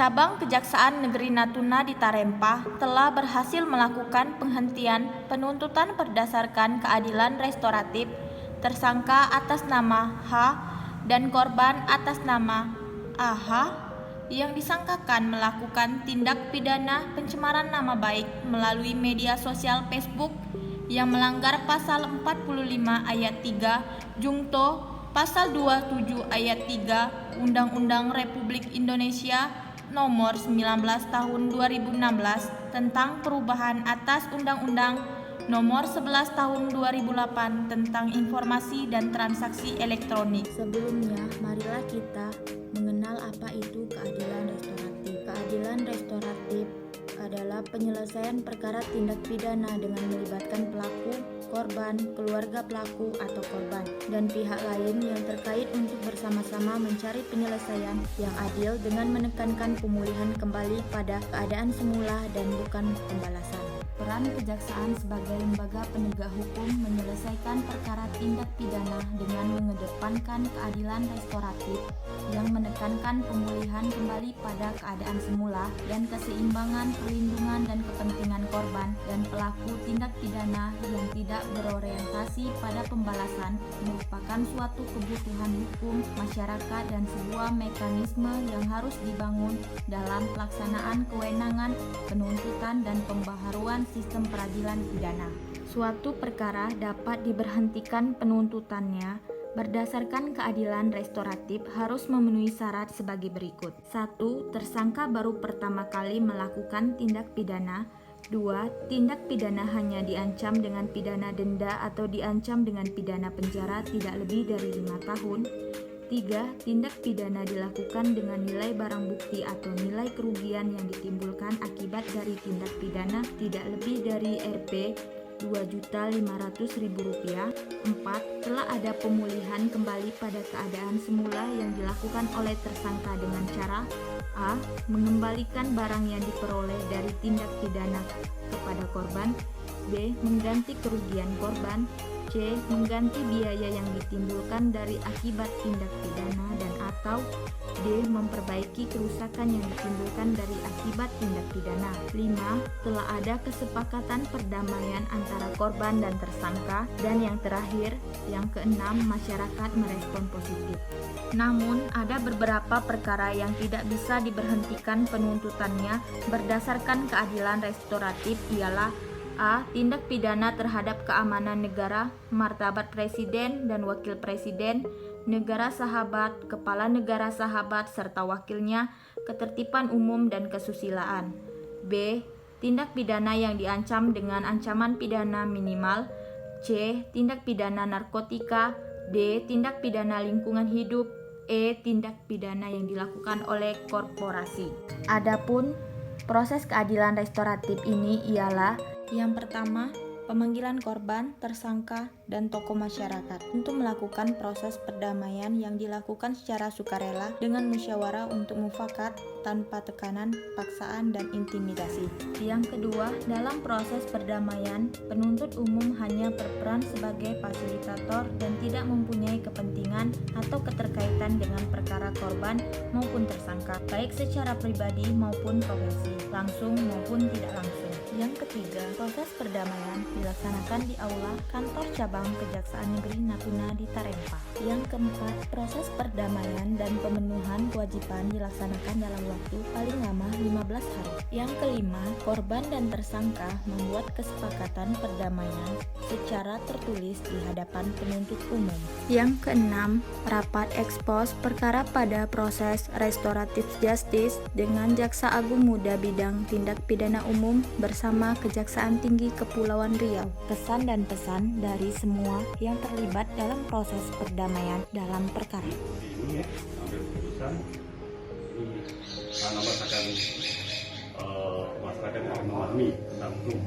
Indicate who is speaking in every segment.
Speaker 1: Cabang Kejaksaan Negeri Natuna di Tarempa telah berhasil melakukan penghentian penuntutan berdasarkan keadilan restoratif tersangka atas nama H dan korban atas nama AH yang disangkakan melakukan tindak pidana pencemaran nama baik melalui media sosial Facebook yang melanggar pasal 45 ayat 3 Jungto pasal 27 ayat 3 Undang-Undang Republik Indonesia Nomor 19 Tahun 2016 tentang perubahan atas Undang-Undang Nomor 11 Tahun 2008 tentang informasi dan transaksi elektronik.
Speaker 2: Sebelumnya, marilah kita mengenal apa itu keadilan restoratif. Keadilan restoratif adalah penyelesaian perkara tindak pidana dengan melibatkan pelaku, korban, keluarga pelaku atau korban, dan pihak lain yang terkait untuk bersama-sama mencari penyelesaian yang adil dengan menekankan pemulihan kembali pada keadaan semula dan bukan pembalasan. Peran kejaksaan sebagai lembaga penegak hukum menyelesaikan perkara tindak pidana dengan mengedepankan keadilan restoratif yang menekankan pemulihan kembali pada keadaan semula dan keseimbangan perlindungan dan kepentingan korban dan pelaku tindak pidana yang tidak berorientasi pada pembalasan merupakan suatu kebutuhan hukum masyarakat dan sebuah mekanisme yang harus dibangun dalam pelaksanaan kewenangan penuntutan dan pembaharuan sistem peradilan pidana. Suatu perkara dapat diberhentikan penuntutannya berdasarkan keadilan restoratif harus memenuhi syarat sebagai berikut. 1. Tersangka baru pertama kali melakukan tindak pidana. 2. Tindak pidana hanya diancam dengan pidana denda atau diancam dengan pidana penjara tidak lebih dari 5 tahun. 3. Tindak pidana dilakukan dengan nilai barang bukti atau nilai kerugian yang ditimbulkan akibat dari tindak pidana tidak lebih dari Rp. Rp2.500.000. 4. Telah ada pemulihan kembali pada keadaan semula yang dilakukan oleh tersangka dengan cara A. Mengembalikan barang yang diperoleh dari tindak pidana kepada korban. B. Mengganti kerugian korban. C. Mengganti biaya yang ditimbulkan dari akibat tindak pidana dan atau D. Memperbaiki kerusakan yang ditimbulkan dari akibat tindak pidana. 5. Telah ada kesepakatan perdamaian antara korban dan tersangka. Dan yang terakhir, yang keenam, masyarakat merespon positif. Namun, ada beberapa perkara yang tidak bisa diberhentikan penuntutannya berdasarkan keadilan restoratif ialah A. Tindak pidana terhadap keamanan negara, martabat presiden dan wakil presiden, negara sahabat, kepala negara sahabat serta wakilnya, ketertiban umum dan kesusilaan. B. Tindak pidana yang diancam dengan ancaman pidana minimal. C. Tindak pidana narkotika. D. Tindak pidana lingkungan hidup. E. Tindak pidana yang dilakukan oleh korporasi. Adapun proses keadilan restoratif ini ialah yang pertama, pemanggilan korban, tersangka, dan tokoh masyarakat untuk melakukan proses perdamaian yang dilakukan secara sukarela dengan musyawarah untuk mufakat tanpa tekanan, paksaan, dan intimidasi. Yang kedua, dalam proses perdamaian, penuntut umum hanya berperan sebagai fasilitator dan tidak mempunyai kepentingan atau keterkaitan dengan perkara korban maupun tersangka, baik secara pribadi maupun profesi, langsung maupun tidak langsung. Yang ketiga, proses perdamaian dilaksanakan di aula kantor cabang Kejaksaan Negeri Natuna di Tarempa. Yang keempat, proses perdamaian dan pemenuhan kewajiban dilaksanakan dalam waktu paling lama 15 hari. Yang kelima, korban dan tersangka membuat kesepakatan perdamaian secara tertulis di hadapan penuntut umum. Yang keenam, rapat ekspos perkara pada proses restoratif justice dengan Jaksa Agung Muda Bidang Tindak Pidana Umum bersama Kejaksaan Tinggi Kepulauan Riau. Pesan dan pesan dari semua yang terlibat dalam proses perdamaian dalam perkara.
Speaker 3: Ini ambil keputusan ini karena masyarakat akan memahami tentang hukum,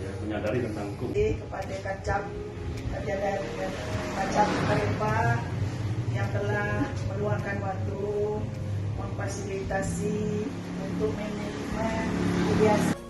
Speaker 3: ya, menyadari tentang hukum.
Speaker 4: Kepada Kacab Tarempa yang telah meluangkan waktu memfasilitasi untuk manajemen kebiasaan